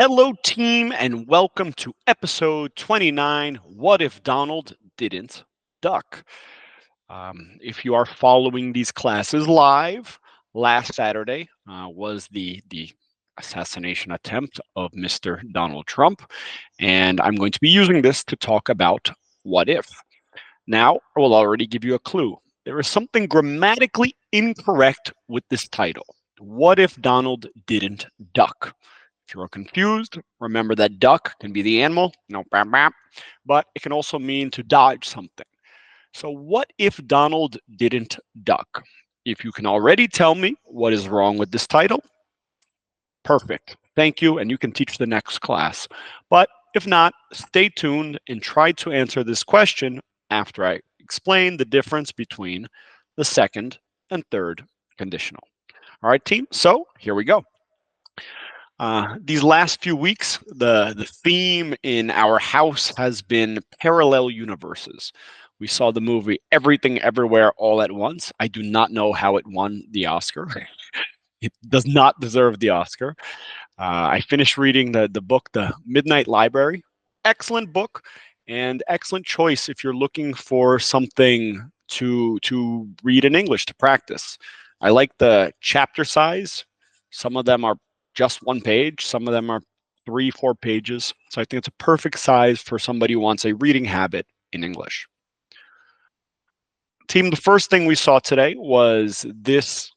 Hello, team, and welcome to episode 29 What If Donald Didn't Duck? If you are following these classes live, last Saturday was the assassination attempt of Mr. Donald Trump, and I'm going to be using this to talk about what if. Now, I will already give you a clue. There is something grammatically incorrect with this title. What if Donald didn't duck? If you're confused, remember that duck can be the animal, bam, bam, but it can also mean to dodge something. So, what if Donald didn't duck? If you can already tell me what is wrong with this title, perfect. Thank you, and you can teach the next class. But if not, stay tuned and try to answer this question after I explain the difference between the second and third conditional. All right, team, so here we go. These last few weeks, the theme in our house has been parallel universes. We saw the movie Everything Everywhere All at Once. I do not know how it won the Oscar. It does not deserve the Oscar. I finished reading the book, The Midnight Library. Excellent book and excellent choice if you're looking for something to read in English to practice. I like the chapter size. Some of them are just one page. Some of them are 3, 4 pages. So I think it's a perfect size for somebody who wants a reading habit in English. Team, the first thing we saw today was this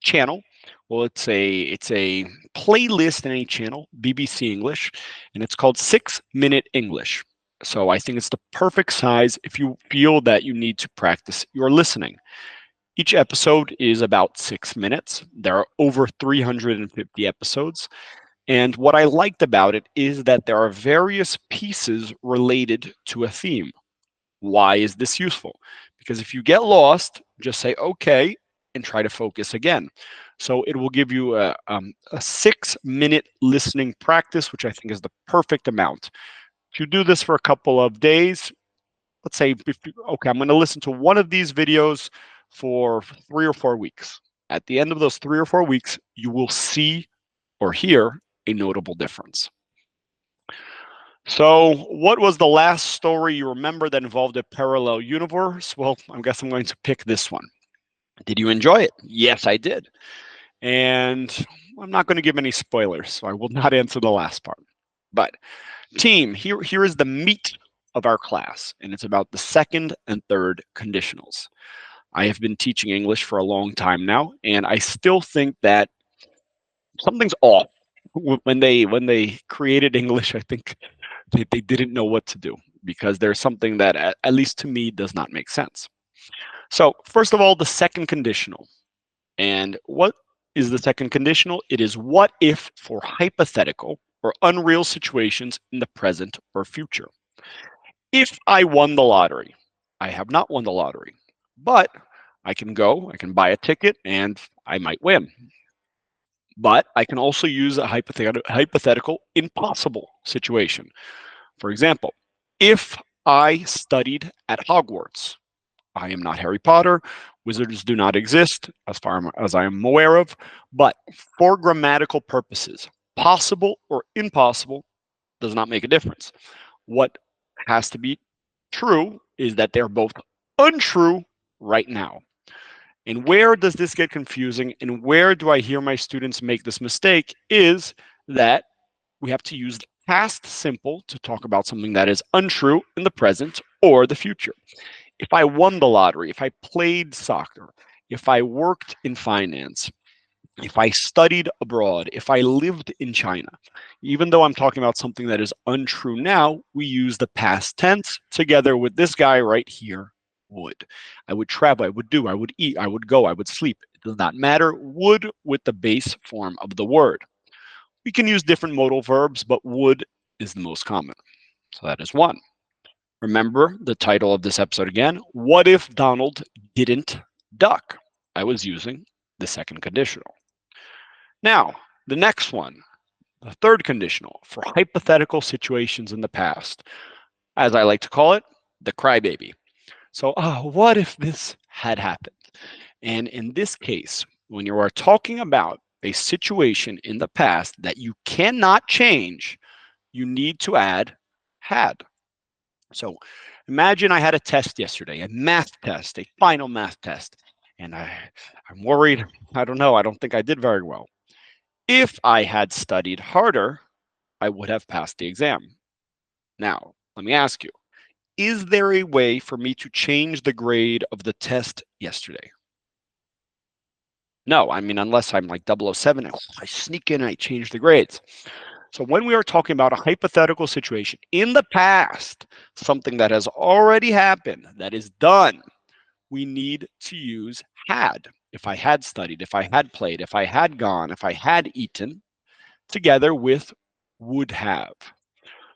channel. Well, it's a playlist in a channel, BBC English, and it's called 6-Minute English. So I think it's the perfect size if you feel that you need to practice your listening. Each episode is about 6 minutes. There are over 350 episodes. And what I liked about it is that there are various pieces related to a theme. Why is this useful? Because if you get lost, just say, okay, and try to focus again. So it will give you a 6-minute listening practice, which I think is the perfect amount. If you do this for a couple of days, let's say, okay, I'm going to listen to one of these videos for 3 or 4 weeks. At the end of those 3 or 4 weeks, you will see or hear a notable difference. So, what was the last story you remember that involved a parallel universe? Well, I guess I'm going to pick this one. Did you enjoy it? Yes, I did. And I'm not going to give any spoilers, so I will not answer the last part. But, team, here is the meat of our class, and it's about the second and third conditionals. I have been teaching English for a long time now, and I still think that something's off. When they created English, I think they didn't know what to do because there's something that, at least to me, does not make sense. So, first of all, the second conditional. And what is the second conditional? It is what if for hypothetical or unreal situations in the present or future. If I won the lottery, I have not won the lottery, but I can buy a ticket, and I might win. But I can also use a hypothetical impossible situation. For example, if I studied at Hogwarts, I am not Harry Potter. Wizards do not exist, as far as I am aware of. But for grammatical purposes, possible or impossible does not make a difference. What has to be true is that they're both untrue right now. And where does this get confusing, and where do I hear my students make this mistake is that we have to use the past simple to talk about something that is untrue in the present or the future. If I won the lottery, if I played soccer, if I worked in finance, if I studied abroad, if I lived in China, even though I'm talking about something that is untrue now, we use the past tense together with this guy right here, would. I would travel, I would do, I would eat, I would go, I would sleep. It does not matter. Would with the base form of the word. We can use different modal verbs, but would is the most common. So that is one. Remember the title of this episode again. What if Donald didn't duck? I was using the second conditional. Now, the next one, the third conditional for hypothetical situations in the past. As I like to call it, the crybaby. So, what if this had happened? And in this case, when you are talking about a situation in the past that you cannot change, you need to add had. So imagine I had a test yesterday, a math test, a final math test, and I'm worried. I don't know. I don't think I did very well. If I had studied harder, I would have passed the exam. Now, let me ask you, is there a way for me to change the grade of the test yesterday? No, I mean, unless I'm like 007, I sneak in and I change the grades. So when we are talking about a hypothetical situation in the past, something that has already happened, that is done, we need to use had. If I had studied, if I had played, if I had gone, if I had eaten, together with would have.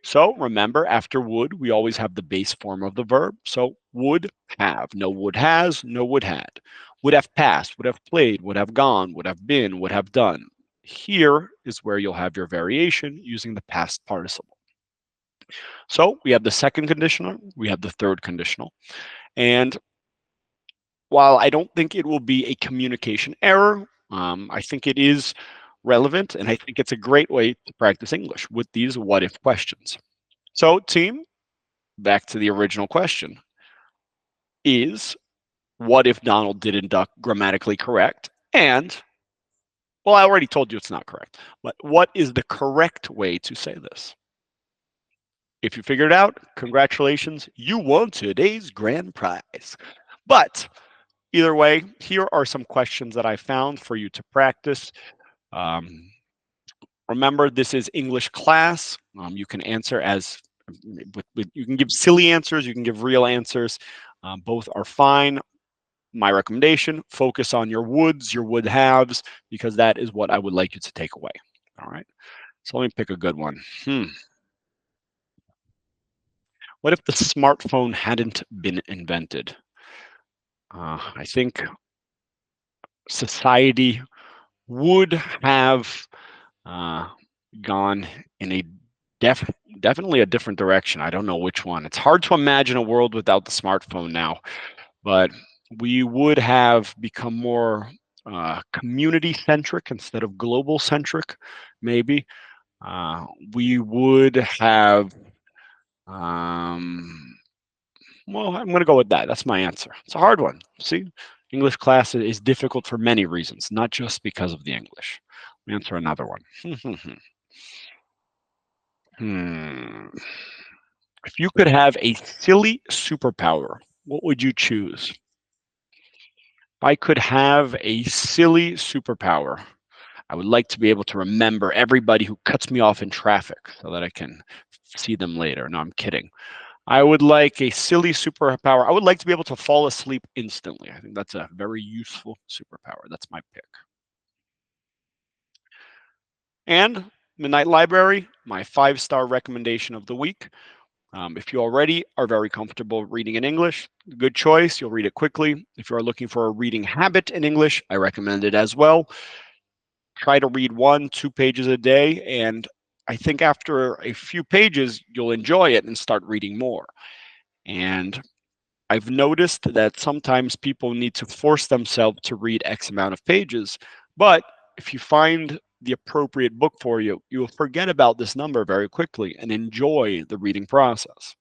So remember, after would, we always have the base form of the verb. So would have, no would has, no would had. Would have passed, would have played, would have gone, would have been, would have done. Here is where you'll have your variation using the past participle. So we have the second conditional, we have the third conditional. And while I don't think it will be a communication error, I think it is relevant, and I think it's a great way to practice English with these what if questions. So, team, back to the original question, is what if Donald didn't duck grammatically correct? And, well, I already told you it's not correct, but what is the correct way to say this? If you figured it out, congratulations, you won today's grand prize. But either way, here are some questions that I found for you to practice. Um, Remember, this is English class. You can answer as you can give silly answers, you can give real answers. Both are fine. My recommendation: focus on your woulds, your would haves, because that is what I would like you to take away. All right. So let me pick a good one. What if the smartphone hadn't been invented? I think society would have uh, gone in a def- definitely a different direction. I don't know which one. It's hard to imagine a world without the smartphone now, but we would have become more community centric instead of global centric, maybe. We would have, um, well, I'm going to go with that. That's my answer. It's a hard one. See, English class is difficult for many reasons, not just because of the English. Let me answer another one. Hmm. If you could have a silly superpower, what would you choose? If I could have a silly superpower, I would like to be able to remember everybody who cuts me off in traffic so that I can see them later. No, I'm kidding. I would like a silly superpower. I would like to be able to fall asleep instantly. I think that's a very useful superpower. That's my pick. And Midnight Library, my 5-star recommendation of the week. If you already are very comfortable reading in English, good choice. You'll read it quickly. If you are looking for a reading habit in English, I recommend it as well. Try to read 1-2 pages a day, and I think after a few pages, you'll enjoy it and start reading more. And I've noticed that sometimes people need to force themselves to read X amount of pages, but if you find the appropriate book for you, you will forget about this number very quickly and enjoy the reading process.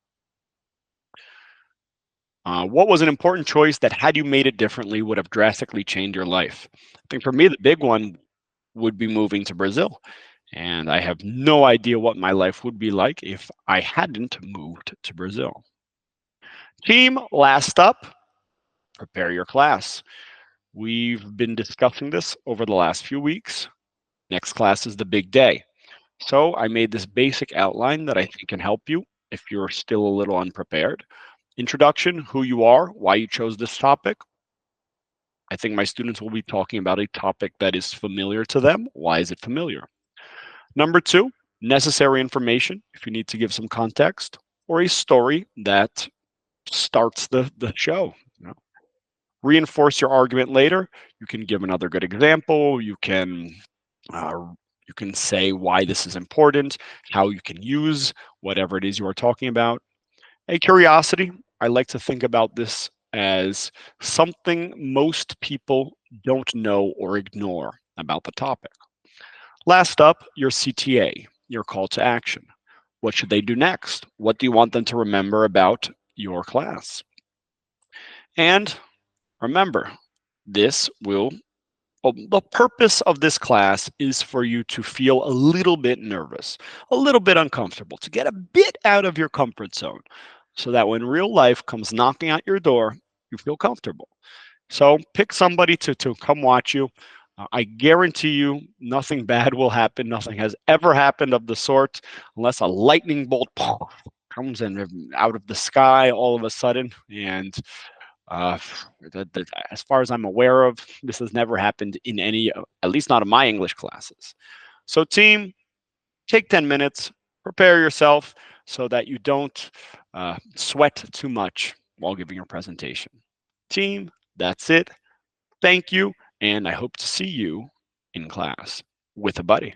What was an important choice that, had you made it differently, would have drastically changed your life? I think for me, the big one would be moving to Brazil. And I have no idea what my life would be like if I hadn't moved to Brazil. Team, last up, prepare your class. We've been discussing this over the last few weeks. Next class is the big day. So I made this basic outline that I think can help you if you're still a little unprepared. Introduction, who you are, why you chose this topic. I think my students will be talking about a topic that is familiar to them. Why is it familiar? Number 2, necessary information, if you need to give some context, or a story that starts the show. Reinforce your argument later. You can give another good example. Uh, you can say why this is important, how you can use whatever it is you are talking about. A curiosity, I like to think about this as something most people don't know or ignore. about the topic. Last up, your CTA, your call to action. What should they do next? What do you want them to remember about your class? And remember, this will the purpose of this class is for you to feel a little bit nervous, a little bit uncomfortable, to get a bit out of your comfort zone so that when real life comes knocking at your door, you feel comfortable. So pick somebody to come watch you. I guarantee you nothing bad will happen. Nothing has ever happened of the sort unless a lightning bolt comes in out of the sky all of a sudden. And uh, as far as I'm aware of, this has never happened in any, at least not in my English classes. So team, take 10 minutes, prepare yourself so that you don't sweat too much while giving your presentation. Team, that's it. Thank you, and I hope to see you in class with a buddy.